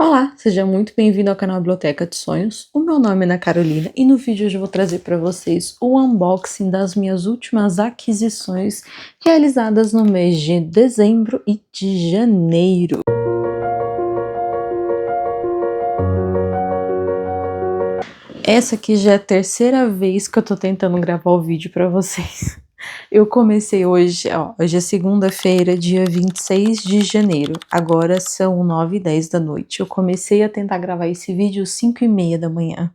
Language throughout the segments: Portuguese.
Olá, seja muito bem-vindo ao canal Biblioteca de Sonhos. O meu nome é Ana Carolina e no vídeo de hoje eu vou trazer para vocês o unboxing das minhas últimas aquisições realizadas no mês de dezembro e de janeiro. Essa aqui já é a terceira vez que eu tô tentando gravar o vídeo para vocês. Eu comecei hoje é segunda-feira, dia 26 de janeiro, agora são 9h10 da noite. Eu comecei a tentar gravar esse vídeo às 5h30 da manhã.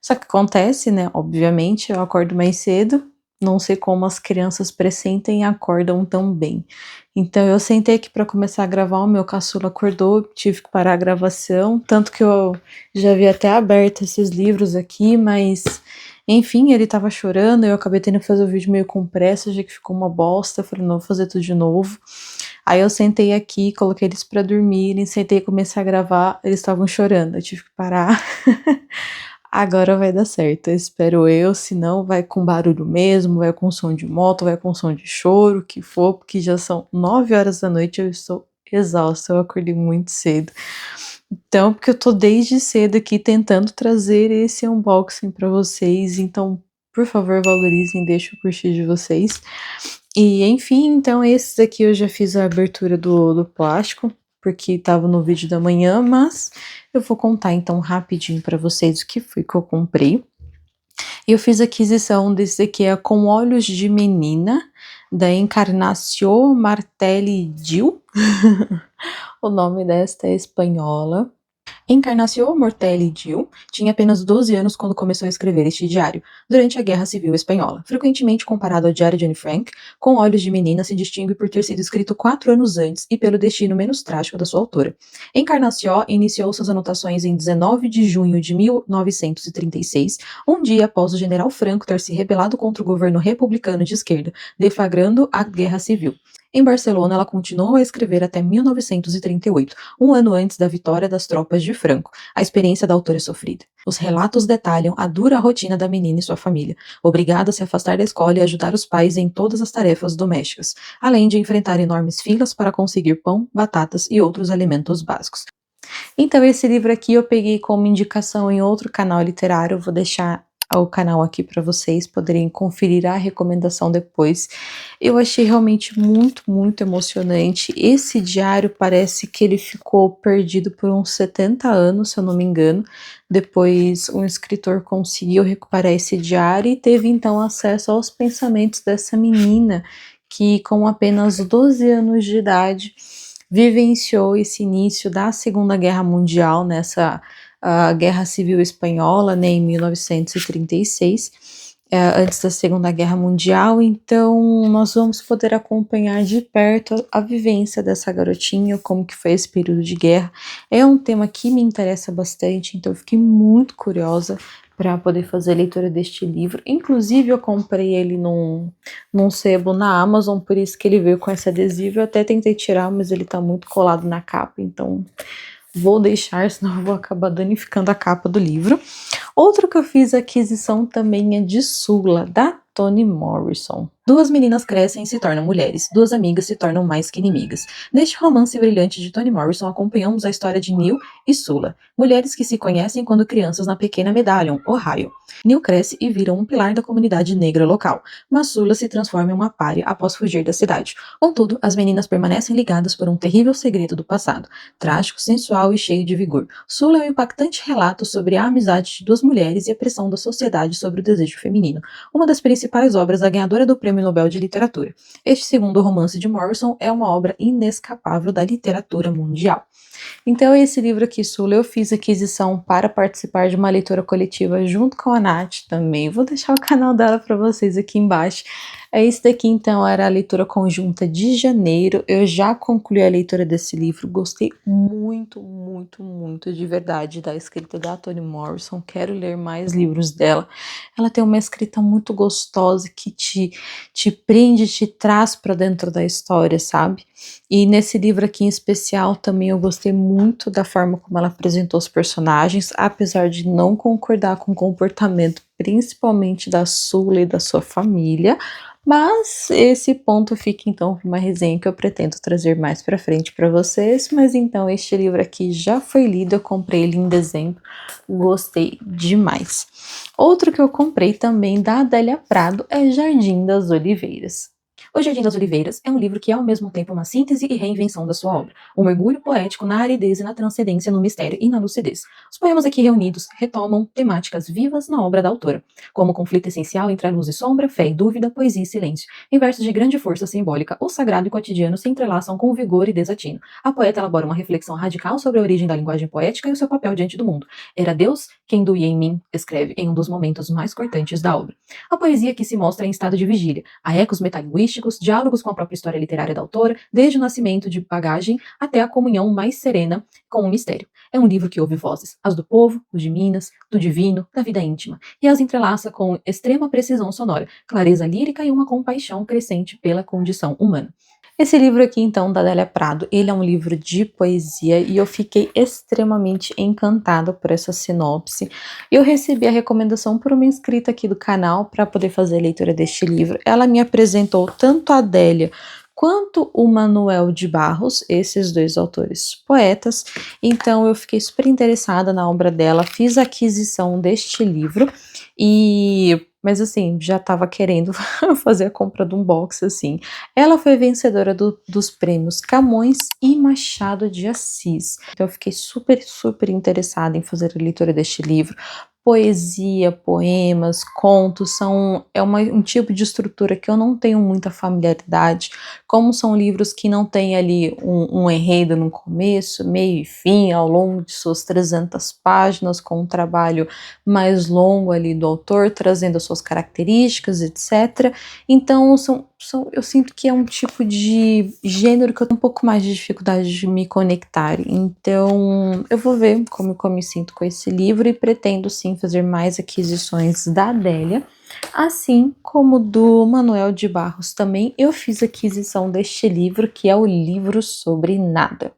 Só que acontece, né, obviamente, eu acordo mais cedo, não sei como as crianças pressentem e acordam tão bem. Então eu sentei aqui para começar a gravar, o meu caçula acordou, tive que parar a gravação, tanto que eu já havia até aberto esses livros aqui, mas enfim, ele tava chorando, eu acabei tendo que fazer o vídeo meio com pressa, já que ficou uma bosta, eu falei, não, vou fazer tudo de novo. Aí eu sentei aqui, coloquei eles pra dormirem, sentei e comecei a gravar, eles estavam chorando, eu tive que parar. Agora vai dar certo, espero eu, senão vai com barulho mesmo, vai com som de moto, vai com som de choro, o que for, porque já são 9h da noite, eu estou exausta, eu acordei muito cedo. Então, porque eu tô desde cedo aqui tentando trazer esse unboxing pra vocês, então, por favor, valorizem, deixem o curtir de vocês. E, enfim, então esses aqui eu já fiz a abertura do plástico, porque tava no vídeo da manhã, mas eu vou contar então rapidinho pra vocês o que foi que eu comprei. Eu fiz a aquisição desse aqui, é Com Olhos de Menina, da Encarnació Martelli Gil. O nome desta é espanhola. Encarnació Martelli Gil tinha apenas 12 anos quando começou a escrever este diário, durante a Guerra Civil Espanhola. Frequentemente comparado ao Diário de Anne Frank, Com Olhos de Menina se distingue por ter sido escrito 4 anos antes e pelo destino menos trágico da sua autora. Encarnació iniciou suas anotações em 19 de junho de 1936, um dia após o general Franco ter se rebelado contra o governo republicano de esquerda, deflagrando a Guerra Civil. Em Barcelona, ela continuou a escrever até 1938, um ano antes da vitória das tropas de Franco. A experiência da autora é sofrida. Os relatos detalham a dura rotina da menina e sua família, obrigada a se afastar da escola e ajudar os pais em todas as tarefas domésticas, além de enfrentar enormes filas para conseguir pão, batatas e outros alimentos básicos. Então esse livro aqui eu peguei como indicação em outro canal literário, eu vou deixar o canal aqui para vocês poderem conferir a recomendação depois. Eu achei realmente muito emocionante. Esse diário parece que ele ficou perdido por uns 70 anos, se eu não me engano. Depois um escritor conseguiu recuperar esse diário e teve então acesso aos pensamentos dessa menina que com apenas 12 anos de idade vivenciou esse início da Segunda Guerra Mundial, nessa Guerra Civil Espanhola, né, em 1936, antes da Segunda Guerra Mundial. Então nós vamos poder acompanhar de perto a vivência dessa garotinha, como que foi esse período de guerra. É um tema que me interessa bastante, então eu fiquei muito curiosa para poder fazer a leitura deste livro. Inclusive eu comprei ele num sebo na Amazon, por isso que ele veio com esse adesivo. Eu até tentei tirar, mas ele tá muito colado na capa, então vou deixar, senão eu vou acabar danificando a capa do livro. Outro que eu fiz aquisição também é de Sula, da Toni Morrison. Duas meninas crescem e se tornam mulheres, duas amigas se tornam mais que inimigas. Neste romance brilhante de Toni Morrison, acompanhamos a história de Neil e Sula, mulheres que se conhecem quando crianças na pequena Medallion, Ohio. Neil cresce e vira um pilar da comunidade negra local, mas Sula se transforma em uma pária após fugir da cidade. Contudo, as meninas permanecem ligadas por um terrível segredo do passado, trágico, sensual e cheio de vigor. Sula é um impactante relato sobre a amizade de duas mulheres e a pressão da sociedade sobre o desejo feminino, uma das principais obras da ganhadora do Prêmio Nobel de Literatura. Este segundo romance de Morrison é uma obra inescapável da literatura mundial. Então esse livro aqui, Sula, eu fiz aquisição para participar de uma leitura coletiva junto com a Nath também. Vou deixar o canal dela para vocês aqui embaixo. Esse daqui então era a leitura conjunta de janeiro. Eu já concluí a leitura desse livro, gostei muito de verdade da escrita da Toni Morrison. Quero ler mais livros dela. Ela tem uma escrita muito gostosa que te prende, te traz para dentro da história, sabe? E nesse livro aqui em especial também eu gostei muito da forma como ela apresentou os personagens, apesar de não concordar com o comportamento, principalmente da Sula e da sua família, Mas esse ponto fica então para uma resenha que eu pretendo trazer mais para frente para vocês. Mas então este livro aqui já foi lido, eu comprei ele em dezembro, gostei demais. Outro que eu comprei também da Adélia Prado é Jardim das Oliveiras. O Jardim das Oliveiras é um livro que é ao mesmo tempo uma síntese e reinvenção da sua obra, um mergulho poético na aridez e na transcendência, no mistério e na lucidez. Os poemas aqui reunidos retomam temáticas vivas na obra da autora, como o conflito essencial entre a luz e sombra, fé e dúvida, poesia e silêncio. Em versos de grande força simbólica, o sagrado e o cotidiano se entrelaçam com vigor e desatino. A poeta elabora uma reflexão radical sobre a origem da linguagem poética e o seu papel diante do mundo. Era Deus quem doía em mim, escreve em um dos momentos mais cortantes da obra. A poesia aqui se mostra em estado de vigília. Há ecos metalinguísticos, diálogos com a própria história literária da autora, desde o nascimento de bagagem até a comunhão mais serena com o mistério. É um livro que ouve vozes, as do povo, do de Minas, do divino, da vida íntima, e as entrelaça com extrema precisão sonora, clareza lírica e uma compaixão crescente pela condição humana. Esse livro aqui, então, da Adélia Prado, ele é um livro de poesia e eu fiquei extremamente encantada por essa sinopse. Eu recebi a recomendação por uma inscrita aqui do canal para poder fazer a leitura deste livro. Ela me apresentou tanto a Adélia quanto o Manuel de Barros, esses dois autores poetas. Então eu fiquei super interessada na obra dela, fiz a aquisição deste livro mas assim, já estava querendo fazer a compra de um box assim. Ela foi vencedora dos prêmios Camões e Machado de Assis. Então eu fiquei super, super interessada em fazer a leitura deste livro. Poesia, poemas, contos, um tipo de estrutura que eu não tenho muita familiaridade. Como são livros que não têm ali um enredo no começo, meio e fim, ao longo de suas 300 páginas, com um trabalho mais longo ali do autor, trazendo as suas características, etc. Então, eu sinto que é um tipo de gênero que eu tenho um pouco mais de dificuldade de me conectar. Então, eu vou ver como eu me sinto com esse livro e pretendo sim fazer mais aquisições da Adélia, assim como do Manuel de Barros também. Eu fiz aquisição deste livro, que é o Livro sobre Nada.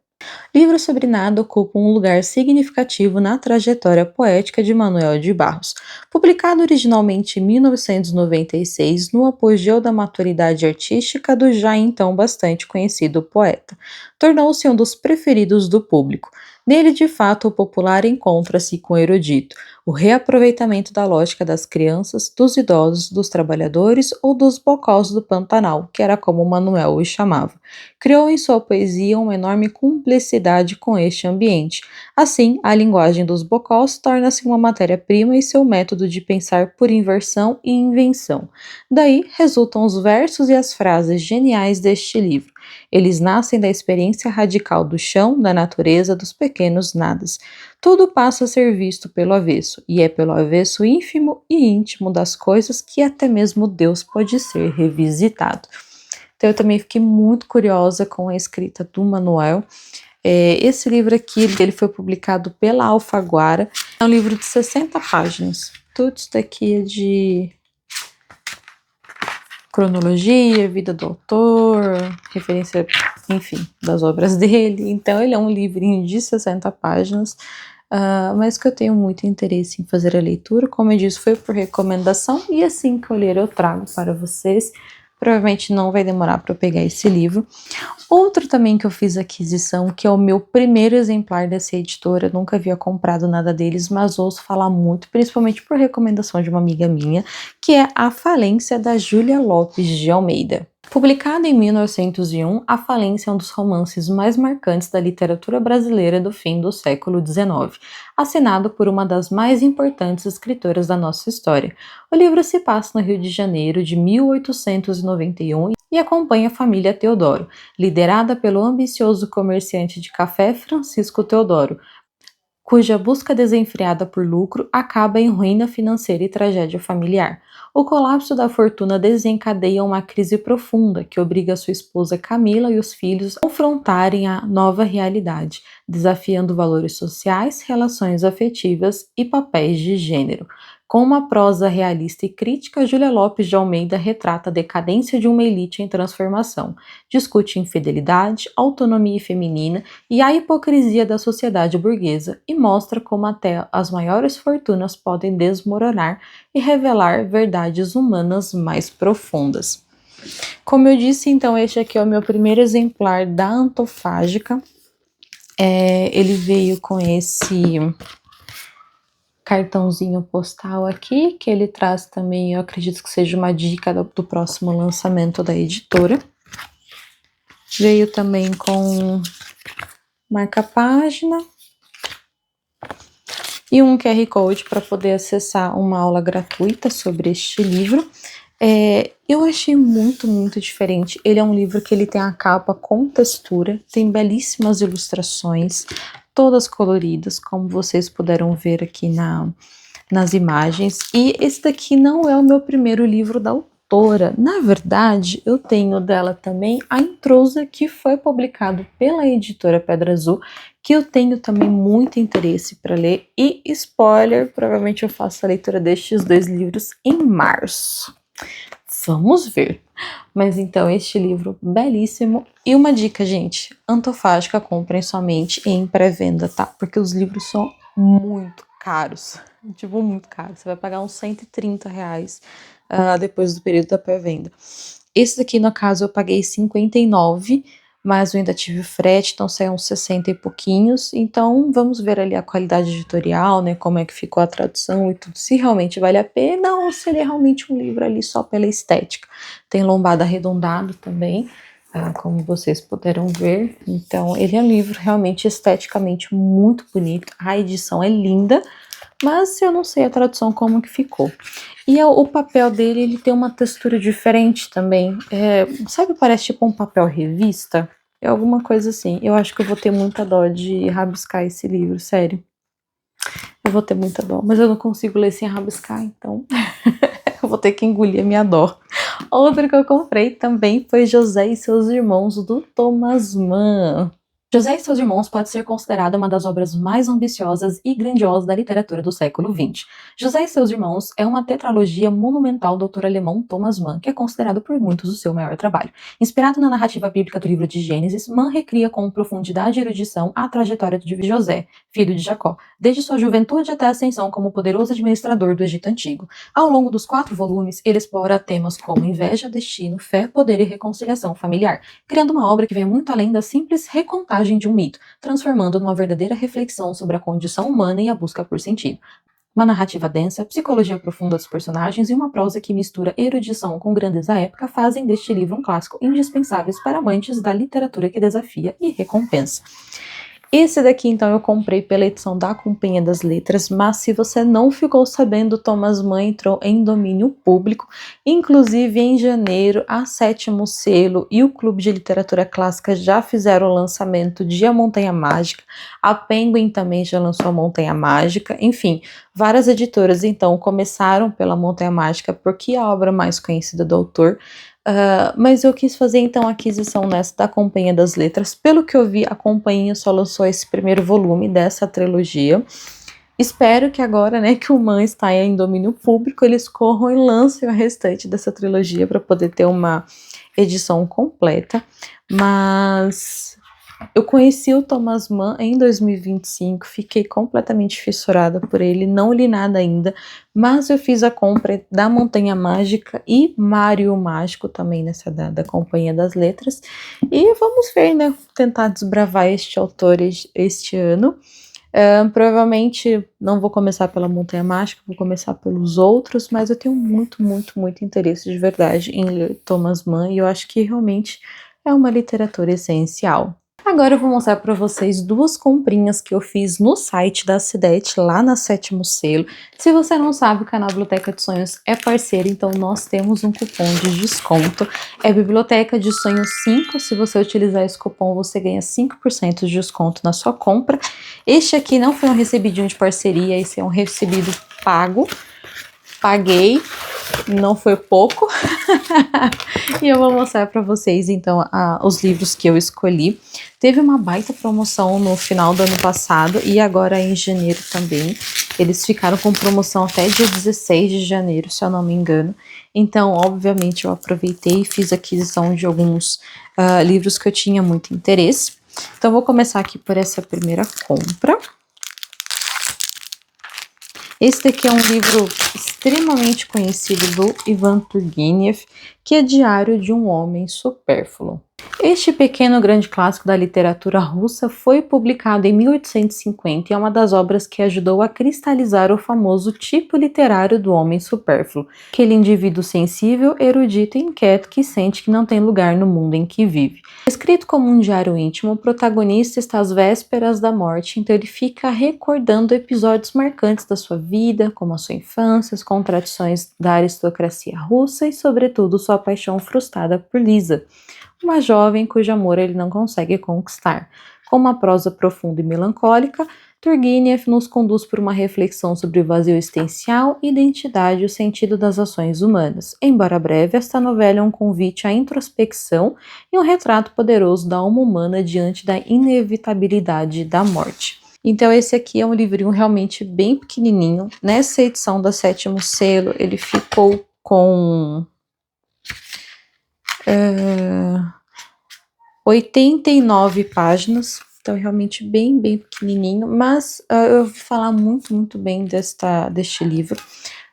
Livro sobre Nada ocupa um lugar significativo na trajetória poética de Manuel de Barros. Publicado originalmente em 1996, no apogeu da maturidade artística do já então bastante conhecido poeta, tornou-se um dos preferidos do público. Nele, de fato, o popular encontra-se com o erudito, o reaproveitamento da lógica das crianças, dos idosos, dos trabalhadores ou dos bocós do Pantanal, que era como Manuel os chamava. Criou em sua poesia uma enorme cumplicidade com este ambiente. Assim, a linguagem dos bocós torna-se uma matéria-prima e seu método de pensar por inversão e invenção. Daí resultam os versos e as frases geniais deste livro. Eles nascem da experiência radical do chão, da natureza, dos pequenos nadas. Tudo passa a ser visto pelo avesso, e é pelo avesso ínfimo e íntimo das coisas que até mesmo Deus pode ser revisitado. Então eu também fiquei muito curiosa com a escrita do Manuel. Esse livro aqui, ele foi publicado pela Alfaguara, é um livro de 60 páginas. Tudo isso daqui é de cronologia, vida do autor, referência, enfim, das obras dele. Então ele é um livrinho de 60 páginas, mas que eu tenho muito interesse em fazer a leitura. Como eu disse, foi por recomendação e assim que eu ler eu trago para vocês. Provavelmente não vai demorar para eu pegar esse livro. Outro também que eu fiz aquisição, que é o meu primeiro exemplar dessa editora, eu nunca havia comprado nada deles, mas ouço falar muito, principalmente por recomendação de uma amiga minha, que é A Falência, da Júlia Lopes de Almeida. Publicada em 1901, A Falência é um dos romances mais marcantes da literatura brasileira do fim do século XIX, assinado por uma das mais importantes escritoras da nossa história. O livro se passa no Rio de Janeiro de 1891 e acompanha a família Teodoro, liderada pelo ambicioso comerciante de café Francisco Teodoro, cuja busca desenfreada por lucro acaba em ruína financeira e tragédia familiar. O colapso da fortuna desencadeia uma crise profunda que obriga sua esposa Camila e os filhos a confrontarem a nova realidade, desafiando valores sociais, relações afetivas e papéis de gênero. Com uma prosa realista e crítica, Júlia Lopes de Almeida retrata a decadência de uma elite em transformação, discute infidelidade, autonomia feminina e a hipocrisia da sociedade burguesa e mostra como até as maiores fortunas podem desmoronar e revelar verdades humanas mais profundas. Como eu disse, então, este aqui é o meu primeiro exemplar da Antofágica. Ele veio com esse cartãozinho postal aqui, que ele traz também, eu acredito que seja uma dica do próximo lançamento da editora. Veio também com marca-página e um QR Code para poder acessar uma aula gratuita sobre este livro. Eu achei muito diferente. Ele é um livro que ele tem a capa com textura, tem belíssimas ilustrações, todas coloridas, como vocês puderam ver aqui nas imagens. E esse daqui não é o meu primeiro livro da autora. Na verdade, eu tenho dela também A Intrusa, que foi publicado pela editora Pedra Azul, que eu tenho também muito interesse para ler. E spoiler, provavelmente eu faço a leitura destes dois livros em março. Vamos ver. Mas então, este livro belíssimo. E uma dica, gente, Antofágica, comprem somente em pré-venda, tá? Porque os livros são muito caros. Tipo, muito caros. Você vai pagar uns R$130 depois do período da pré-venda. Esse daqui, no caso, eu paguei R$59, mas eu ainda tive frete, então saiu uns 60 e pouquinhos. Então, vamos ver ali a qualidade editorial, né? Como é que ficou a tradução e tudo. Se realmente vale a pena ou se ele é realmente um livro ali só pela estética. Tem lombado arredondado também, como vocês puderam ver. Então, ele é um livro realmente esteticamente muito bonito. A edição é linda, mas eu não sei a tradução como que ficou. E o papel dele, ele tem uma textura diferente também. Sabe, parece tipo um papel revista? É alguma coisa assim. Eu acho que eu vou ter muita dó de rabiscar esse livro, sério. Eu vou ter muita dó, mas eu não consigo ler sem rabiscar, então eu vou ter que engolir a minha dó. Outro que eu comprei também foi José e seus Irmãos, do Thomas Mann. José e seus Irmãos pode ser considerada uma das obras mais ambiciosas e grandiosas da literatura do século XX. José e seus Irmãos é uma tetralogia monumental do autor alemão Thomas Mann, que é considerado por muitos o seu maior trabalho. Inspirado na narrativa bíblica do livro de Gênesis, Mann recria com profundidade e erudição a trajetória de José, filho de Jacó, desde sua juventude até a ascensão como poderoso administrador do Egito Antigo. Ao longo dos 4 volumes, ele explora temas como inveja, destino, fé, poder e reconciliação familiar, criando uma obra que vai muito além da simples recontagem de um mito, transformando numa verdadeira reflexão sobre a condição humana e a busca por sentido. Uma narrativa densa, psicologia profunda dos personagens e uma prosa que mistura erudição com grandeza épica fazem deste livro um clássico indispensáveis para amantes da literatura que desafia e recompensa. Esse daqui, então, eu comprei pela edição da Companhia das Letras, mas se você não ficou sabendo, Thomas Mann entrou em domínio público. Inclusive, em janeiro, a Sétimo Selo e o Clube de Literatura Clássica já fizeram o lançamento de A Montanha Mágica. A Penguin também já lançou A Montanha Mágica. Enfim, várias editoras, então, começaram pela Montanha Mágica, porque é a obra mais conhecida do autor. Mas eu quis fazer então a aquisição nessa da Companhia das Letras. Pelo que eu vi, a companhia só lançou esse primeiro volume dessa trilogia. Espero que agora, né, que o Mann está em domínio público, eles corram e lancem o restante dessa trilogia para poder ter uma edição completa. Mas eu conheci o Thomas Mann em 2025, fiquei completamente fissurada por ele, não li nada ainda, mas eu fiz a compra da Montanha Mágica e Mário Mágico também nessa da Companhia das Letras, e vamos ver, né, tentar desbravar este autor este ano. Provavelmente não vou começar pela Montanha Mágica, vou começar pelos outros, mas eu tenho muito interesse de verdade em ler Thomas Mann, e eu acho que realmente é uma literatura essencial. Agora eu vou mostrar para vocês duas comprinhas que eu fiz no site da Cidete, lá na Sétimo Selo. Se você não sabe, o canal Biblioteca de Sonhos é parceiro, então nós temos um cupom de desconto. É Biblioteca de Sonhos 5, se você utilizar esse cupom você ganha 5% de desconto na sua compra. Este aqui não foi um recebidinho de parceria, esse é um recebido pago. Paguei, não foi pouco. E eu vou mostrar para vocês então os livros que eu escolhi. Teve uma baita promoção no final do ano passado e agora em janeiro também. Eles ficaram com promoção até dia 16 de janeiro, se eu não me engano. Então, obviamente, eu aproveitei e fiz aquisição de alguns livros que eu tinha muito interesse. Então, vou começar aqui por essa primeira compra. Esse daqui é um livro extremamente conhecido do Ivan Turgenev, que é Diário de um Homem Supérfluo. Este pequeno grande clássico da literatura russa foi publicado em 1850 e é uma das obras que ajudou a cristalizar o famoso tipo literário do homem supérfluo, aquele indivíduo sensível, erudito e inquieto que sente que não tem lugar no mundo em que vive. Escrito como um diário íntimo, o protagonista está às vésperas da morte, então ele fica recordando episódios marcantes da sua vida, como a sua infância, as contradições da aristocracia russa e, sobretudo, sua paixão frustrada por Lisa, uma jovem cujo amor ele não consegue conquistar. Com uma prosa profunda e melancólica, Turgenev nos conduz por uma reflexão sobre o vazio existencial, identidade e o sentido das ações humanas. Embora breve, esta novela é um convite à introspecção e um retrato poderoso da alma humana diante da inevitabilidade da morte. Então esse aqui é um livrinho realmente bem pequenininho. Nessa edição da Sétimo Selo, ele ficou com 89 páginas, então realmente bem pequenininho, mas eu ouvi falar muito bem deste livro.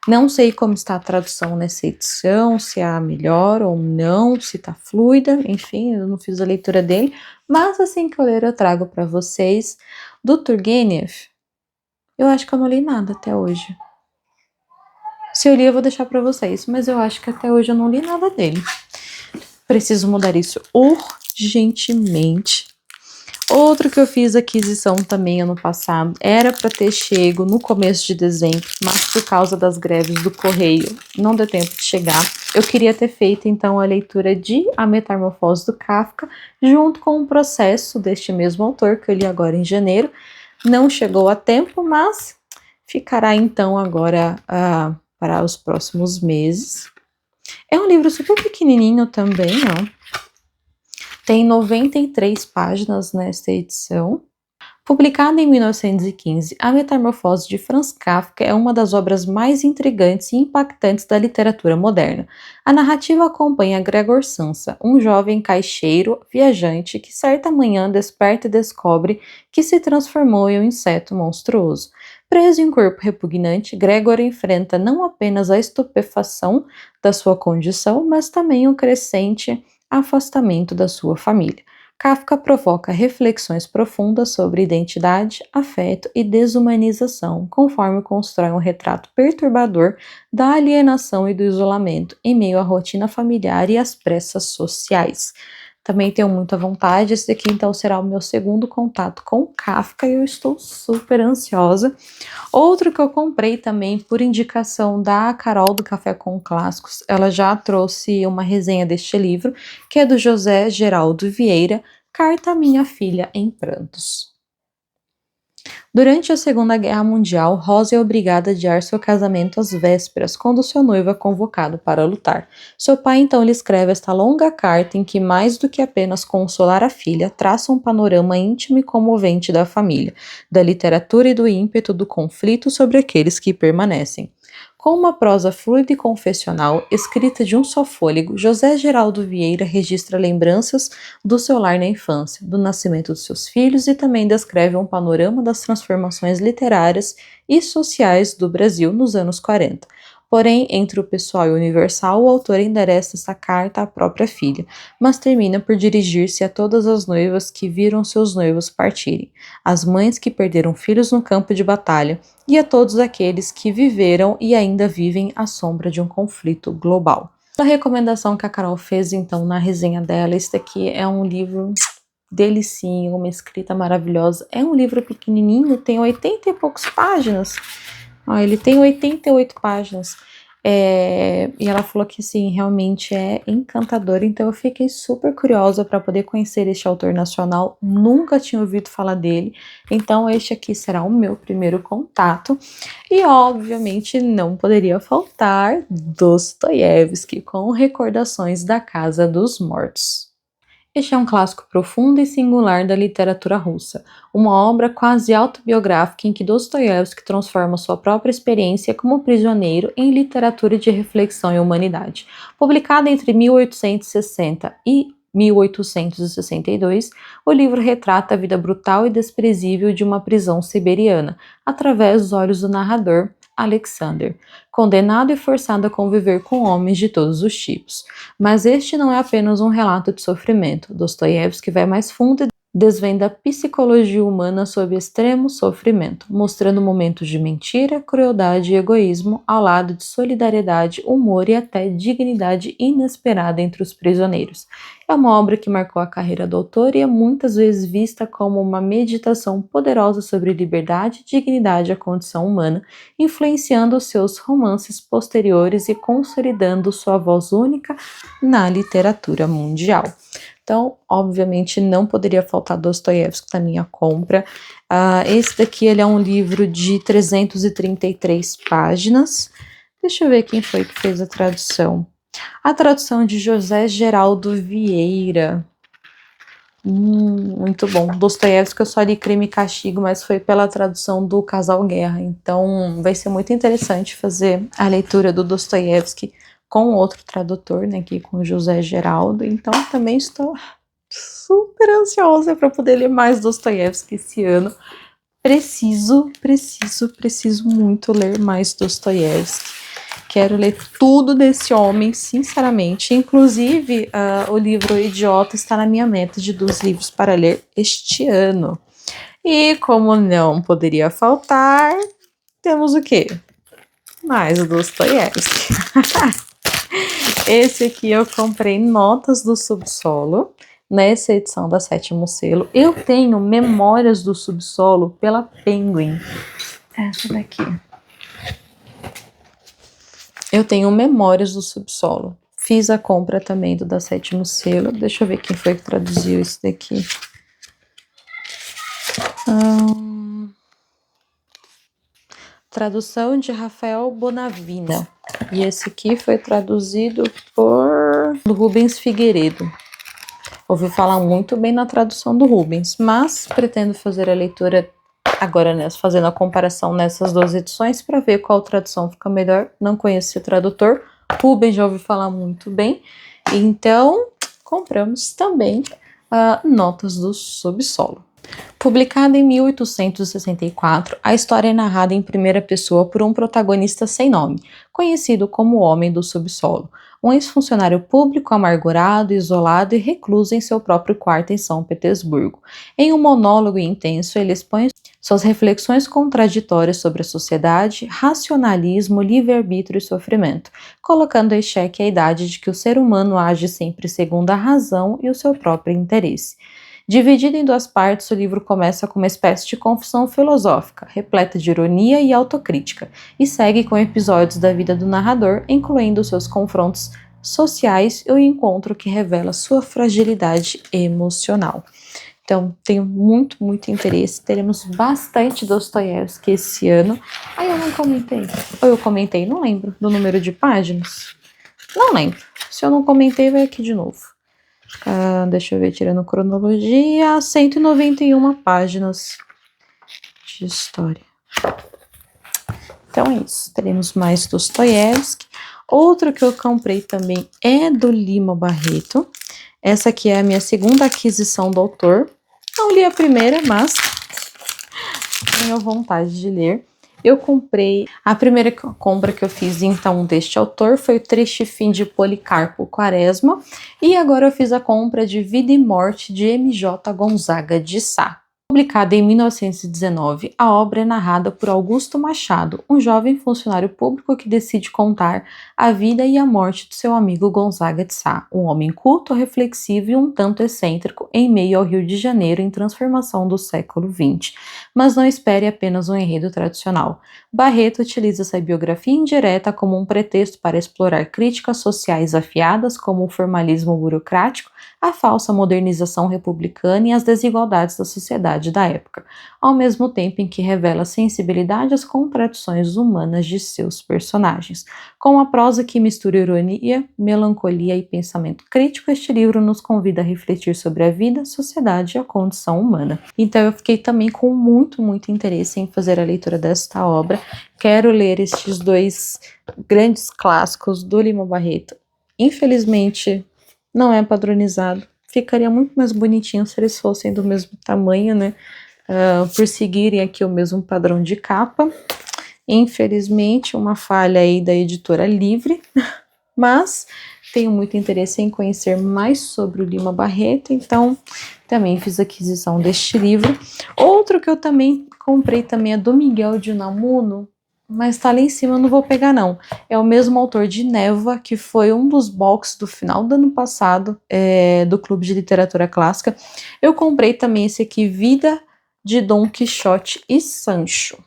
Não sei como está a tradução nessa edição, se é a melhor ou não, se está fluida, enfim, eu não fiz a leitura dele, mas assim que eu ler eu trago para vocês. Do Turgenev, eu acho que eu não li nada até hoje. Se eu li eu vou deixar para vocês, mas eu acho que até hoje eu não li nada dele. Preciso mudar isso urgentemente. Outro que eu fiz aquisição também ano passado era para ter chego no começo de dezembro, mas por causa das greves do correio não deu tempo de chegar. Eu queria ter feito então a leitura de A Metamorfose do Kafka junto com o processo deste mesmo autor que eu li agora em janeiro. Não chegou a tempo, mas ficará então agora para os próximos meses. É um livro super pequenininho também, ó. Tem 93 páginas nesta edição. Publicada em 1915, A Metamorfose de Franz Kafka é uma das obras mais intrigantes e impactantes da literatura moderna. A narrativa acompanha Gregor Samsa, um jovem caixeiro viajante que certa manhã desperta e descobre que se transformou em um inseto monstruoso. Preso em um corpo repugnante, Gregor enfrenta não apenas a estupefação da sua condição, mas também o crescente afastamento da sua família. Kafka provoca reflexões profundas sobre identidade, afeto e desumanização, conforme constrói um retrato perturbador da alienação e do isolamento em meio à rotina familiar e às pressas sociais. Também tenho muita vontade, esse daqui então será o meu segundo contato com Kafka e eu estou super ansiosa. Outro que eu comprei também por indicação da Carol do Café com Clássicos, ela já trouxe uma resenha deste livro, que é do José Geraldo Vieira, Carta à Minha Filha em Prantos. Durante a Segunda Guerra Mundial, Rosa é obrigada a adiar seu casamento às vésperas, quando seu noivo é convocado para lutar. Seu pai então lhe escreve esta longa carta em que, mais do que apenas consolar a filha, traça um panorama íntimo e comovente da família, da literatura e do ímpeto do conflito sobre aqueles que permanecem. Com uma prosa fluida e confessional, escrita de um só fôlego, José Geraldo Vieira registra lembranças do seu lar na infância, do nascimento dos seus filhos e também descreve um panorama das transformações literárias e sociais do Brasil nos anos 40. Porém, entre o pessoal e o universal, o autor endereça essa carta à própria filha, mas termina por dirigir-se a todas as noivas que viram seus noivos partirem, às mães que perderam filhos no campo de batalha e a todos aqueles que viveram e ainda vivem à sombra de um conflito global. A recomendação que a Carol fez então na resenha dela, esse daqui é um livro delicinho, uma escrita maravilhosa, é um livro pequenininho, tem 80 e poucas páginas. Ele tem 88 páginas. E ela falou que sim, realmente é encantador, então eu fiquei super curiosa para poder conhecer este autor nacional, nunca tinha ouvido falar dele, então este aqui será o meu primeiro contato, e obviamente não poderia faltar Dostoiévski com Recordações da Casa dos Mortos. Este é um clássico profundo e singular da literatura russa, uma obra quase autobiográfica em que Dostoiévski transforma sua própria experiência como prisioneiro em literatura de reflexão e humanidade. Publicada entre 1860 e 1862, o livro retrata a vida brutal e desprezível de uma prisão siberiana, através dos olhos do narrador, Alexander, condenado e forçado a conviver com homens de todos os tipos. Mas este não é apenas um relato de sofrimento. Dostoiévski vai mais fundo e desvenda a psicologia humana sob extremo sofrimento, mostrando momentos de mentira, crueldade e egoísmo, ao lado de solidariedade, humor e até dignidade inesperada entre os prisioneiros. É uma obra que marcou a carreira do autor e é muitas vezes vista como uma meditação poderosa sobre liberdade, dignidade e a condição humana, influenciando seus romances posteriores e consolidando sua voz única na literatura mundial. Então, obviamente, não poderia faltar Dostoiévski na minha compra. Esse daqui ele é um livro de 333 páginas. Deixa eu ver quem foi que fez a tradução. A tradução de José Geraldo Vieira. Muito bom. Dostoiévski eu só li Crime e Castigo, mas foi pela tradução do Casal Guerra. Então, vai ser muito interessante fazer a leitura do Dostoiévski com outro tradutor, né, aqui com José Geraldo. Então, também estou super ansiosa para poder ler mais Dostoiévski esse ano. Preciso muito ler mais Dostoiévski. Quero ler tudo desse homem, sinceramente. Inclusive, o livro O Idiota está na minha meta de 2 livros para ler este ano. E como não poderia faltar, temos o quê? Mais o Dostoiévski. Esse aqui eu comprei Notas do Subsolo, nessa edição da Sétimo Selo. Eu tenho Memórias do Subsolo pela Penguin. Essa daqui. Eu tenho Memórias do Subsolo. Fiz a compra também do da Sétimo Selo. Deixa eu ver quem foi que traduziu isso daqui. Tradução de Rafael Bonavina. E esse aqui foi traduzido por Rubens Figueiredo. Ouvi falar muito bem na tradução do Rubens, mas pretendo fazer a leitura agora, fazendo a comparação nessas 2 edições para ver qual tradução fica melhor. Não conheço esse tradutor. Rubens já ouvi falar muito bem. Então, compramos também Notas do Subsolo. Publicada em 1864, a história é narrada em primeira pessoa por um protagonista sem nome, conhecido como o Homem do Subsolo, um ex-funcionário público amargurado, isolado e recluso em seu próprio quarto em São Petersburgo. Em um monólogo intenso, ele expõe suas reflexões contraditórias sobre a sociedade, racionalismo, livre-arbítrio e sofrimento, colocando em xeque a idade de que o ser humano age sempre segundo a razão e o seu próprio interesse. Dividido em 2 partes, o livro começa com uma espécie de confissão filosófica, repleta de ironia e autocrítica, e segue com episódios da vida do narrador, incluindo seus confrontos sociais e o encontro que revela sua fragilidade emocional. Então, tenho muito interesse. Teremos bastante Dostoiévski esse ano. Eu não comentei. Ou eu comentei, não lembro, do número de páginas. Não lembro. Se eu não comentei, vai aqui de novo. Deixa eu ver, tirando cronologia, 191 páginas de história. Então é isso, teremos mais Dostoiévski. Outro que eu comprei também é do Lima Barreto. Essa aqui é a minha segunda aquisição do autor. Não li a primeira, mas tenho vontade de ler. Eu comprei, a primeira compra que eu fiz então deste autor foi o Triste Fim de Policarpo Quaresma, e agora eu fiz a compra de Vida e Morte de M.J. Gonzaga de Sá. Publicada em 1919, a obra é narrada por Augusto Machado, um jovem funcionário público que decide contar a vida e a morte do seu amigo Gonzaga de Sá, um homem culto, reflexivo e um tanto excêntrico em meio ao Rio de Janeiro em transformação do século XX. Mas não espere apenas um enredo tradicional. Barreto utiliza essa biografia indireta como um pretexto para explorar críticas sociais afiadas como o formalismo burocrático, a falsa modernização republicana e as desigualdades da sociedade da época, ao mesmo tempo em que revela a sensibilidade às contradições humanas de seus personagens. Com uma prosa que mistura ironia, melancolia e pensamento crítico, este livro nos convida a refletir sobre a vida, a sociedade e a condição humana. Então eu fiquei também com muito interesse em fazer a leitura desta obra. Quero ler estes 2 grandes clássicos do Lima Barreto. Infelizmente, não é padronizado. Ficaria muito mais bonitinho se eles fossem do mesmo tamanho, né? Por seguirem aqui o mesmo padrão de capa. Infelizmente, uma falha aí da editora Livre, mas tenho muito interesse em conhecer mais sobre o Lima Barreto, então também fiz aquisição deste livro. Outro que eu também comprei também é do Miguel de Unamuno, mas tá ali em cima, eu não vou pegar não. É o mesmo autor de Névoa, que foi um dos box do final do ano passado, do Clube de Literatura Clássica. Eu comprei também esse aqui, Vida de Dom Quixote e Sancho.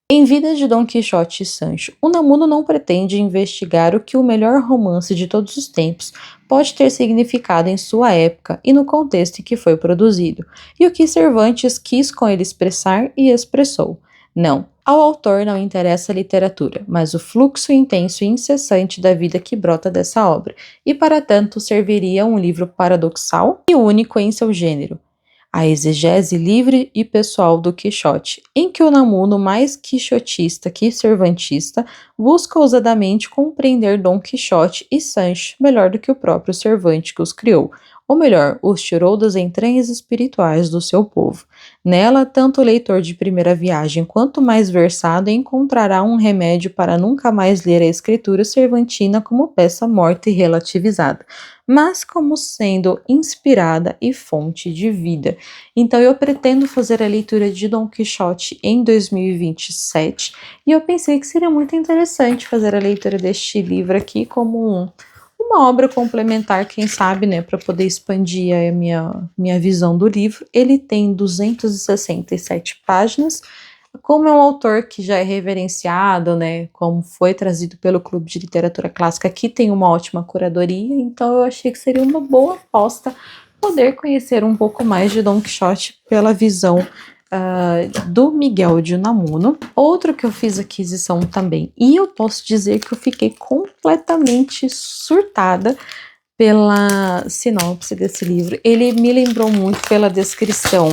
Em Vida de Dom Quixote e Sancho, Unamuno não pretende investigar o que o melhor romance de todos os tempos pode ter significado em sua época e no contexto em que foi produzido, e o que Cervantes quis com ele expressar e expressou. Não, ao autor não interessa a literatura, mas o fluxo intenso e incessante da vida que brota dessa obra, e para tanto serviria um livro paradoxal e único em seu gênero. A exegese livre e pessoal do Quixote, em que Unamuno, mais quixotista que cervantista, busca ousadamente compreender Dom Quixote e Sancho melhor do que o próprio Cervantes que os criou, ou melhor, os tirou das entranhas espirituais do seu povo. Nela, tanto o leitor de primeira viagem quanto mais versado encontrará um remédio para nunca mais ler a escritura cervantina como peça morta e relativizada, mas como sendo inspirada e fonte de vida. Então eu pretendo fazer a leitura de Dom Quixote em 2027 e eu pensei que seria muito interessante fazer a leitura deste livro aqui como uma obra complementar, quem sabe, né, para poder expandir a minha visão do livro. Ele tem 267 páginas. Como é um autor que já é reverenciado, né, como foi trazido pelo Clube de Literatura Clássica, que tem uma ótima curadoria, então eu achei que seria uma boa aposta poder conhecer um pouco mais de Dom Quixote pela visão do Miguel de Unamuno. Outro que eu fiz aquisição também, e eu posso dizer que eu fiquei completamente surtada pela sinopse desse livro. Ele me lembrou muito pela descrição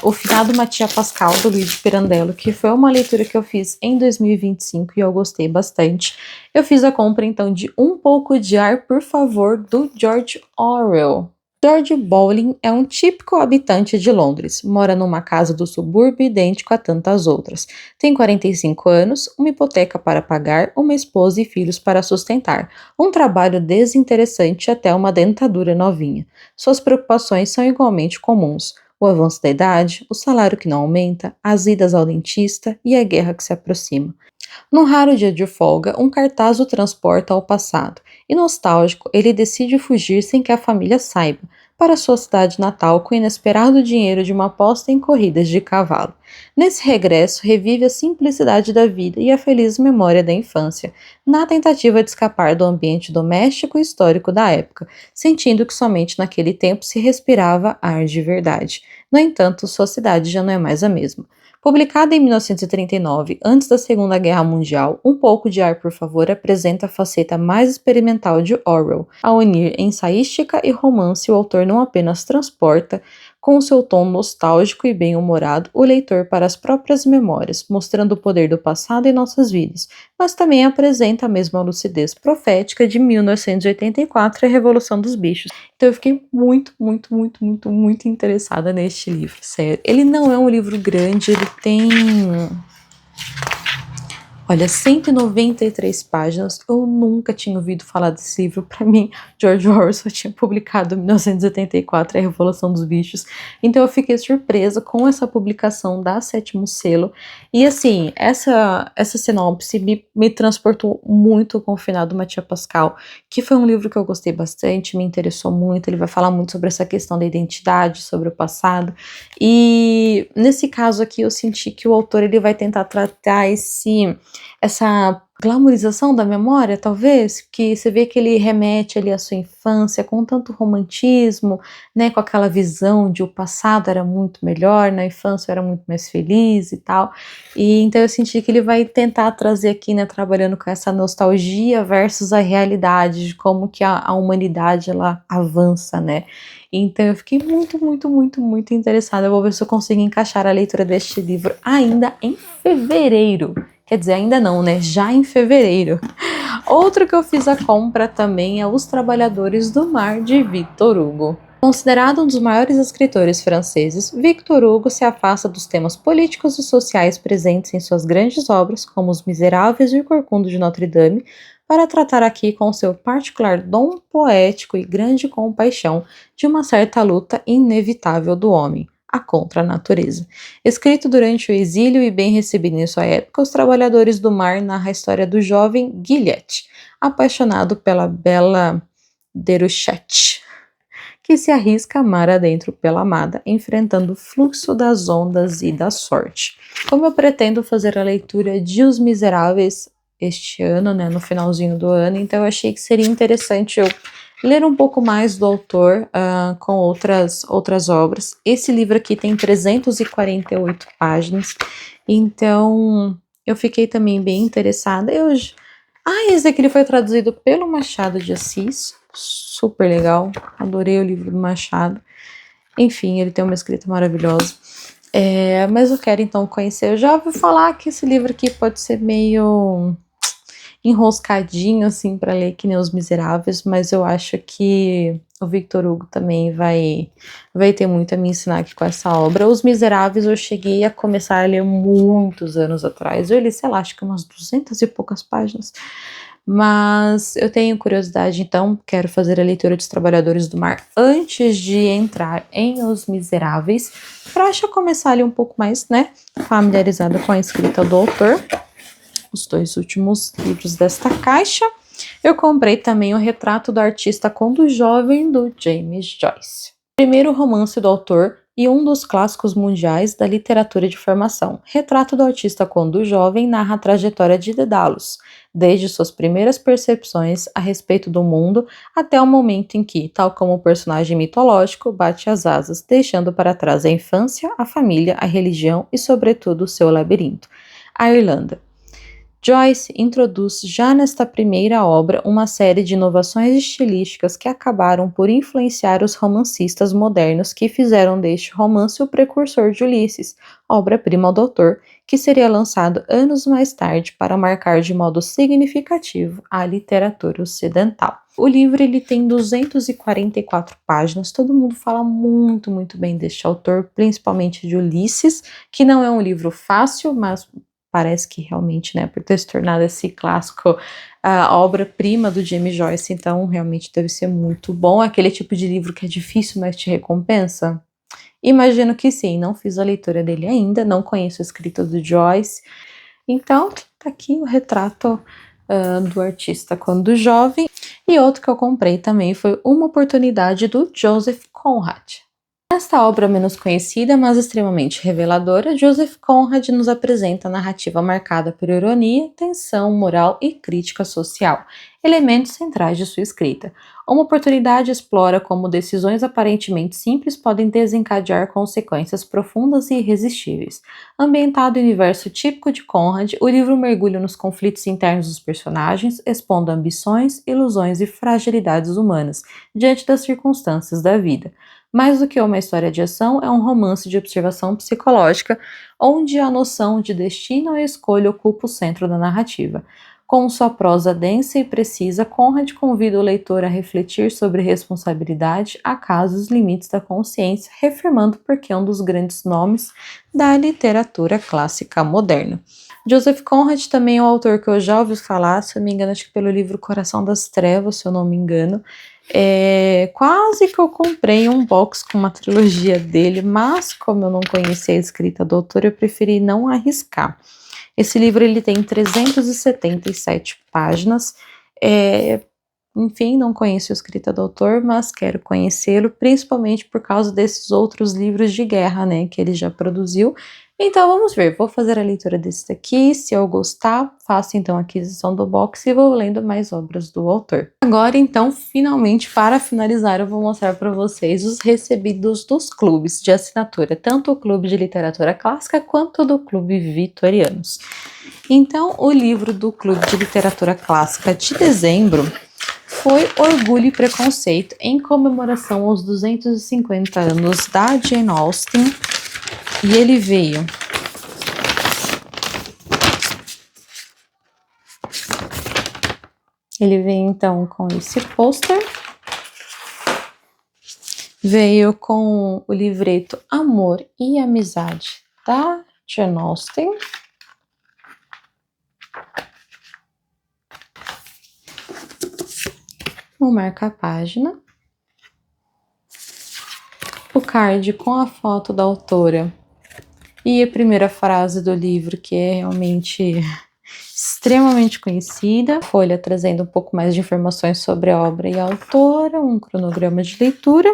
o finado Mattia Pascal, do Luiz Pirandello, que foi uma leitura que eu fiz em 2025 e eu gostei bastante. Eu fiz a compra, então, de Um Pouco de Ar, por Favor, do George Orwell. George Bowling é um típico habitante de Londres, mora numa casa do subúrbio idêntico a tantas outras. Tem 45 anos, uma hipoteca para pagar, uma esposa e filhos para sustentar, um trabalho desinteressante até uma dentadura novinha. Suas preocupações são igualmente comuns: o avanço da idade, o salário que não aumenta, as idas ao dentista e a guerra que se aproxima. Num raro dia de folga, um cartaz o transporta ao passado, e nostálgico, ele decide fugir sem que a família saiba, para sua cidade natal com o inesperado dinheiro de uma aposta em corridas de cavalo. Nesse regresso, revive a simplicidade da vida e a feliz memória da infância, na tentativa de escapar do ambiente doméstico e histórico da época, sentindo que somente naquele tempo se respirava ar de verdade. No entanto, sua cidade já não é mais a mesma. Publicada em 1939, antes da Segunda Guerra Mundial, Um Pouco de Ar, por Favor apresenta a faceta mais experimental de Orwell. Ao unir ensaística e romance, o autor não apenas transporta, com seu tom nostálgico e bem-humorado, o leitor para as próprias memórias, mostrando o poder do passado em nossas vidas, mas também apresenta a mesma lucidez profética de 1984 e a Revolução dos Bichos. Então eu fiquei muito interessada neste livro, sério. Ele não é um livro grande, ele tem, olha, 193 páginas. Eu nunca tinha ouvido falar desse livro. Para mim, George Orwell só tinha publicado em 1984, A Revolução dos Bichos. Então eu fiquei surpresa com essa publicação da Sétimo Selo. E assim, essa sinopse me transportou muito com o final do Mattia Pascal, que foi um livro que eu gostei bastante, me interessou muito. Ele vai falar muito sobre essa questão da identidade, sobre o passado. E nesse caso aqui eu senti que o autor ele vai tentar tratar essa glamorização da memória, talvez, que você vê que ele remete ali à sua infância com tanto romantismo, né, com aquela visão de o passado era muito melhor, na infância eu era muito mais feliz e tal, e então eu senti que ele vai tentar trazer aqui, né, trabalhando com essa nostalgia versus a realidade, de como que a humanidade, ela avança, né, então eu fiquei muito interessada. Eu vou ver se eu consigo encaixar a leitura deste livro ainda em fevereiro. Quer dizer, ainda não, né? Já em fevereiro. Outro que eu fiz a compra também é Os Trabalhadores do Mar, de Victor Hugo. Considerado um dos maiores escritores franceses, Victor Hugo se afasta dos temas políticos e sociais presentes em suas grandes obras, como Os Miseráveis e O Corcunda de Notre-Dame, para tratar aqui com seu particular dom poético e grande compaixão de uma certa luta inevitável do homem, a contra a natureza. Escrito durante o exílio e bem recebido em sua época, Os Trabalhadores do Mar narra a história do jovem Guillet, apaixonado pela bela Déruchette, que se arrisca mar adentro pela amada, enfrentando o fluxo das ondas e da sorte. Como eu pretendo fazer a leitura de Os Miseráveis este ano, né, no finalzinho do ano, então eu achei que seria interessante eu ler um pouco mais do autor com outras obras. Esse livro aqui tem 348 páginas, então eu fiquei também bem interessada. Esse aqui ele foi traduzido pelo Machado de Assis, super legal, adorei o livro do Machado. Enfim, ele tem uma escrita maravilhosa. Mas eu quero então conhecer. Eu já ouvi falar que esse livro aqui pode ser meio enroscadinho assim para ler, que nem Os Miseráveis, mas eu acho que o Victor Hugo também vai ter muito a me ensinar aqui com essa obra. Os Miseráveis eu cheguei a começar a ler muitos anos atrás. Eu li, sei lá, acho que umas 200 e poucas páginas. Mas eu tenho curiosidade, então quero fazer a leitura dos Trabalhadores do Mar antes de entrar em Os Miseráveis, para já começar ali um pouco mais, né, familiarizada com a escrita do autor. Os 2 últimos livros desta caixa. Eu comprei também O Retrato do Artista quando jovem, do James Joyce. Primeiro romance do autor e um dos clássicos mundiais da literatura de formação. Retrato do Artista quando jovem narra a trajetória de Dédalus, desde suas primeiras percepções a respeito do mundo até o momento em que, tal como o personagem mitológico, bate as asas, deixando para trás a infância, a família, a religião e, sobretudo, o seu labirinto. A Irlanda. Joyce introduz já nesta primeira obra uma série de inovações estilísticas que acabaram por influenciar os romancistas modernos, que fizeram deste romance o precursor de Ulisses, obra-prima do autor, que seria lançado anos mais tarde para marcar de modo significativo a literatura ocidental. O livro ele tem 244 páginas, todo mundo fala muito, muito bem deste autor, principalmente de Ulisses, que não é um livro fácil, mas parece que realmente, né, por ter se tornado esse clássico, a obra-prima do James Joyce, então realmente deve ser muito bom. Aquele tipo de livro que é difícil, mas te recompensa? Imagino que sim, não fiz a leitura dele ainda, não conheço a escrita do Joyce, então tá aqui o retrato do artista quando jovem. E outro que eu comprei também foi Uma Oportunidade, do Joseph Conrad. Nesta obra menos conhecida, mas extremamente reveladora, Joseph Conrad nos apresenta a narrativa marcada por ironia, tensão moral e crítica social, elementos centrais de sua escrita. Uma Oportunidade explora como decisões aparentemente simples podem desencadear consequências profundas e irresistíveis. Ambientado em universo típico de Conrad, o livro mergulha nos conflitos internos dos personagens, expondo ambições, ilusões e fragilidades humanas diante das circunstâncias da vida. Mais do que uma história de ação, é um romance de observação psicológica, onde a noção de destino e escolha ocupa o centro da narrativa. Com sua prosa densa e precisa, Conrad convida o leitor a refletir sobre responsabilidade, acaso e os limites da consciência, reafirmando porque é um dos grandes nomes da literatura clássica moderna. Joseph Conrad também é um autor que eu já ouvi falar, se eu não me engano, acho que pelo livro Coração das Trevas, se eu não me engano. Quase que eu comprei um box com uma trilogia dele, mas como eu não conhecia a escrita do autor, eu preferi não arriscar. Esse livro ele tem 377 páginas, enfim, não conheço a escrita do autor, mas quero conhecê-lo, principalmente por causa desses outros livros de guerra, né, que ele já produziu. Então vamos ver, vou fazer a leitura desse daqui, se eu gostar, faço então a aquisição do box e vou lendo mais obras do autor. Agora então, finalmente, para finalizar, eu vou mostrar para vocês os recebidos dos clubes de assinatura, tanto o Clube de Literatura Clássica quanto do Clube Vitorianos. Então, o livro do Clube de Literatura Clássica de dezembro foi Orgulho e Preconceito, em comemoração aos 250 anos da Jane Austen. E ele veio então com esse pôster. Veio com o livreto Amor e Amizade, da Jane Austen. O marca-página. O card com a foto da autora. E a primeira frase do livro, que é realmente extremamente conhecida. Folha trazendo um pouco mais de informações sobre a obra e a autora, um cronograma de leitura.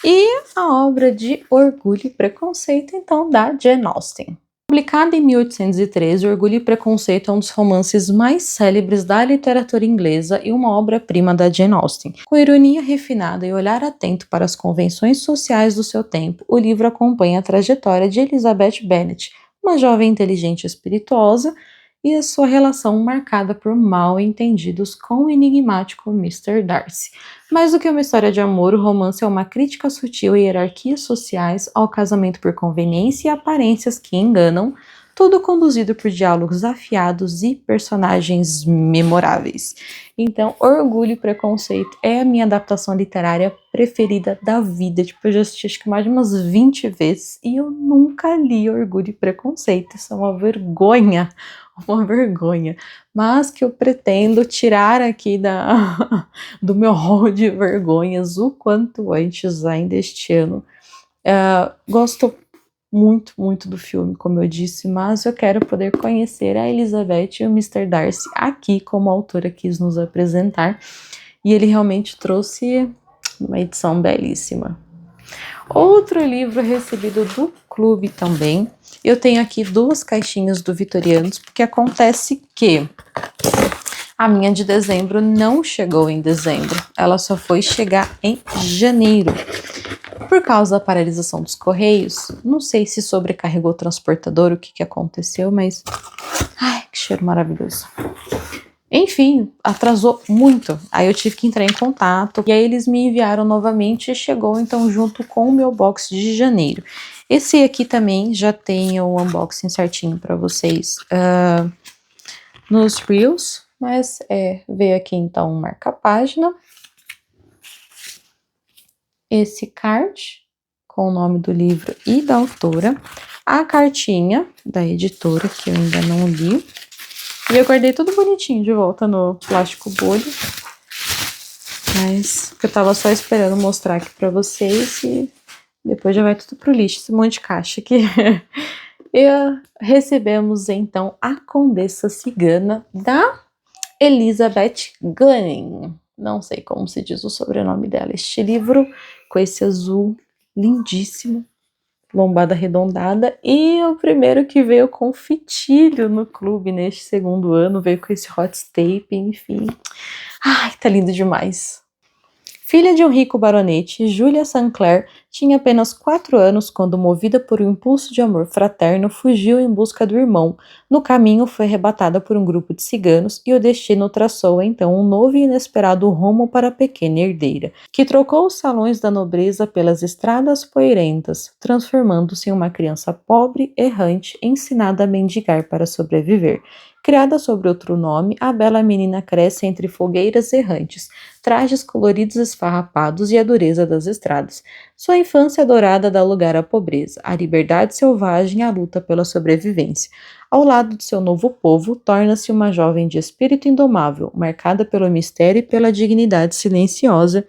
E a obra de Orgulho e Preconceito, então, da Jane Austen. Publicada em 1813, Orgulho e Preconceito é um dos romances mais célebres da literatura inglesa e uma obra-prima da Jane Austen. Com ironia refinada e olhar atento para as convenções sociais do seu tempo, o livro acompanha a trajetória de Elizabeth Bennet, uma jovem inteligente e espirituosa, e a sua relação marcada por mal-entendidos com o enigmático Mr. Darcy. Mais do que uma história de amor, o romance é uma crítica sutil a hierarquias sociais, ao casamento por conveniência e aparências que enganam, tudo conduzido por diálogos afiados e personagens memoráveis. Então, Orgulho e Preconceito é a minha adaptação literária preferida da vida. Tipo, eu já assisti acho que mais de umas 20 vezes e eu nunca li Orgulho e Preconceito. Isso é uma vergonha. Uma vergonha, mas que eu pretendo tirar aqui do meu rol de vergonhas o quanto antes ainda este ano. Gosto muito, muito do filme, como eu disse, mas eu quero poder conhecer a Elizabeth e o Mr. Darcy aqui, como a autora quis nos apresentar, e ele realmente trouxe uma edição belíssima. Outro livro recebido do clube também. Eu tenho aqui 2 caixinhas do Vitorianos, porque acontece que a minha de dezembro não chegou em dezembro. Ela só foi chegar em janeiro. Por causa da paralisação dos Correios, não sei se sobrecarregou o transportador, o que aconteceu, mas... Ai, que cheiro maravilhoso. Enfim, atrasou muito. Aí eu tive que entrar em contato. E aí eles me enviaram novamente e chegou então junto com o meu box de janeiro. Esse aqui também já tem o unboxing certinho para vocês nos Reels. Mas veio aqui então um marca-página. Esse card com o nome do livro e da autora. A cartinha da editora, que eu ainda não li. E eu guardei tudo bonitinho de volta no plástico bolha. Mas que eu tava só esperando mostrar aqui pra vocês e depois já vai tudo pro lixo, esse monte de caixa aqui. E recebemos então a Condessa Cigana da Elizabeth Gunning. Não sei como se diz o sobrenome dela. Este livro com esse azul lindíssimo. Lombada arredondada, e o primeiro que veio com fitilho no clube neste segundo ano, veio com esse hot tape, enfim. Ai, tá lindo demais. Filha de um rico baronete, Julia Sinclair tinha apenas 4 anos quando, movida por um impulso de amor fraterno, fugiu em busca do irmão. No caminho, foi arrebatada por um grupo de ciganos e o destino traçou então um novo e inesperado rumo para a pequena herdeira, que trocou os salões da nobreza pelas estradas poeirentas, transformando-se em uma criança pobre, errante, ensinada a mendigar para sobreviver. Criada sob outro nome, a bela menina cresce entre fogueiras errantes, trajes coloridos esfarrapados e a dureza das estradas. Sua infância dourada dá lugar à pobreza, à liberdade selvagem e à luta pela sobrevivência. Ao lado de seu novo povo, torna-se uma jovem de espírito indomável, marcada pelo mistério e pela dignidade silenciosa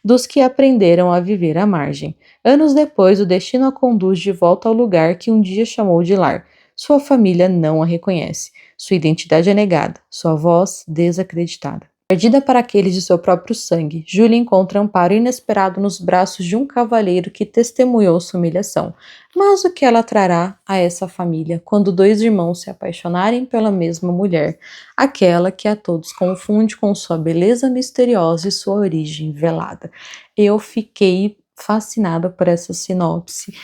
dos que aprenderam a viver à margem. Anos depois, o destino a conduz de volta ao lugar que um dia chamou de lar. Sua família não a reconhece. Sua identidade é negada, sua voz desacreditada. Perdida para aqueles de seu próprio sangue, Julia encontra amparo inesperado nos braços de um cavalheiro que testemunhou sua humilhação. Mas o que ela trará a essa família quando 2 irmãos se apaixonarem pela mesma mulher, aquela que a todos confunde com sua beleza misteriosa e sua origem velada? Eu fiquei fascinada por essa sinopse.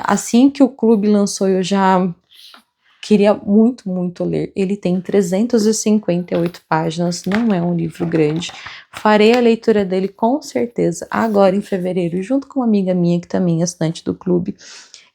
Assim que o clube lançou, eu já queria muito, muito ler. Ele tem 358 páginas, não é um livro grande. Farei a leitura dele com certeza agora em fevereiro, junto com uma amiga minha que também é assinante do clube.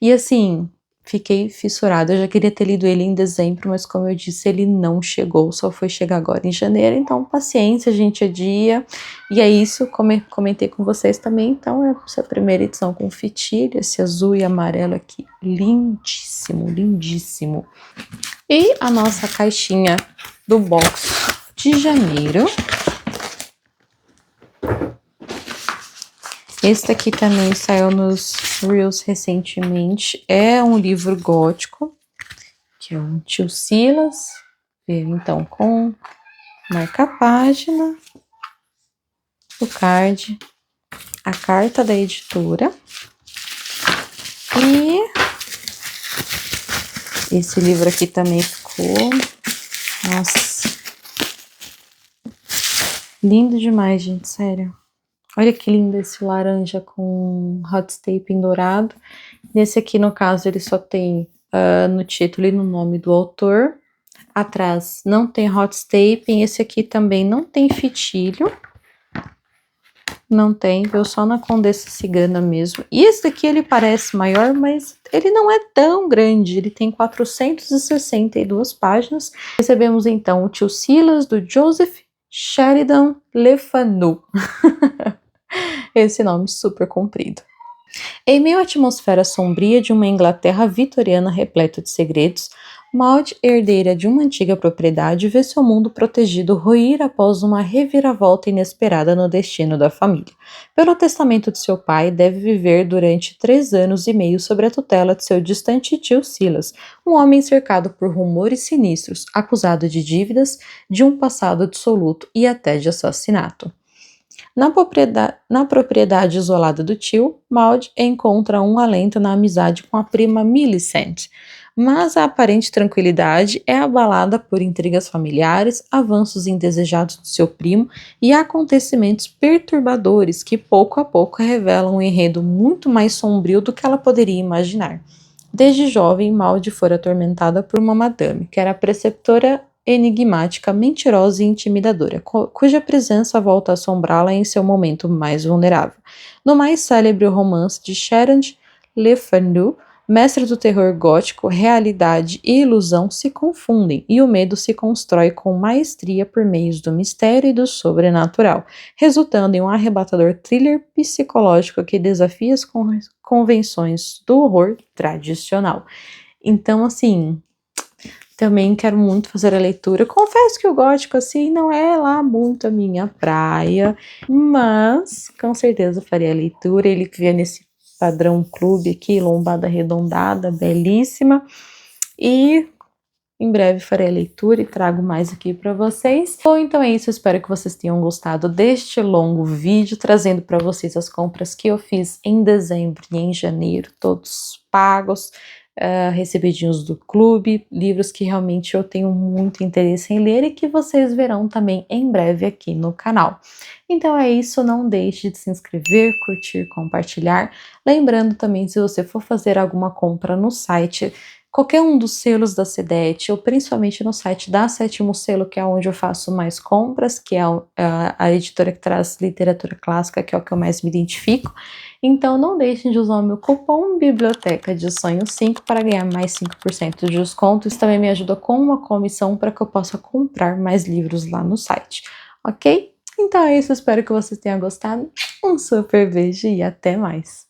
E assim, fiquei fissurada. Eu já queria ter lido ele em dezembro, mas como eu disse, ele não chegou, só foi chegar agora em janeiro, então paciência, gente, é dia. E é isso, como comentei com vocês também, então é essa primeira edição com fitilha, esse azul e amarelo aqui, lindíssimo, lindíssimo. E a nossa caixinha do box de janeiro. Esse daqui também saiu nos Reels recentemente. É um livro gótico, que é um Tio Silas. Então, com marca-página, o card, a carta da editora. E esse livro aqui também ficou... Nossa! Lindo demais, gente, sério. Olha que lindo esse laranja com hot stapling dourado. Nesse aqui, no caso, ele só tem no título e no nome do autor. Atrás não tem hot stapling. Esse aqui também não tem fitilho. Não tem, veio só na Condessa Cigana mesmo. E esse daqui ele parece maior, mas ele não é tão grande. Ele tem 462 páginas. Recebemos então o Tio Silas, do Joseph Sheridan Le Fanu. Esse nome super comprido. Em meio à atmosfera sombria de uma Inglaterra vitoriana repleta de segredos, Maud, herdeira de uma antiga propriedade, vê seu mundo protegido ruir após uma reviravolta inesperada no destino da família. Pelo testamento de seu pai, deve viver durante 3 anos e meio sob a tutela de seu distante tio Silas, um homem cercado por rumores sinistros, acusado de dívidas, de um passado dissoluto e até de assassinato. Na propriedade isolada do tio, Maud encontra um alento na amizade com a prima Millicent, mas a aparente tranquilidade é abalada por intrigas familiares, avanços indesejados do seu primo e acontecimentos perturbadores que pouco a pouco revelam um enredo muito mais sombrio do que ela poderia imaginar. Desde jovem, Maud fora atormentada por uma madame, que era a preceptora enigmática, mentirosa e intimidadora, cuja presença volta a assombrá-la em seu momento mais vulnerável. No mais célebre romance de Sheridan Le Fanu, mestre do terror gótico, realidade e ilusão se confundem e o medo se constrói com maestria por meios do mistério e do sobrenatural, resultando em um arrebatador thriller psicológico que desafia as convenções do horror tradicional. Então, assim... Também quero muito fazer a leitura. Confesso que o gótico, assim, não é lá muito a minha praia, mas com certeza faria a leitura. Ele que via nesse padrão clube aqui, lombada arredondada, belíssima. E em breve farei a leitura e trago mais aqui para vocês. Bom, então é isso. Eu espero que vocês tenham gostado deste longo vídeo, trazendo para vocês as compras que eu fiz em dezembro e em janeiro, todos pagos. Recebidinhos do clube, livros que realmente eu tenho muito interesse em ler e que vocês verão também em breve aqui no canal. Então é isso, não deixe de se inscrever, curtir, compartilhar. Lembrando também, se você for fazer alguma compra no site, qualquer um dos selos da CDET, ou principalmente no site da Sétimo Selo, que é onde eu faço mais compras, que é a editora que traz literatura clássica, que é o que eu mais me identifico. Então não deixem de usar o meu cupom Biblioteca de Sonho 5 para ganhar mais 5% de desconto. Isso também me ajuda com uma comissão para que eu possa comprar mais livros lá no site, ok? Então é isso, espero que vocês tenham gostado. Um super beijo e até mais!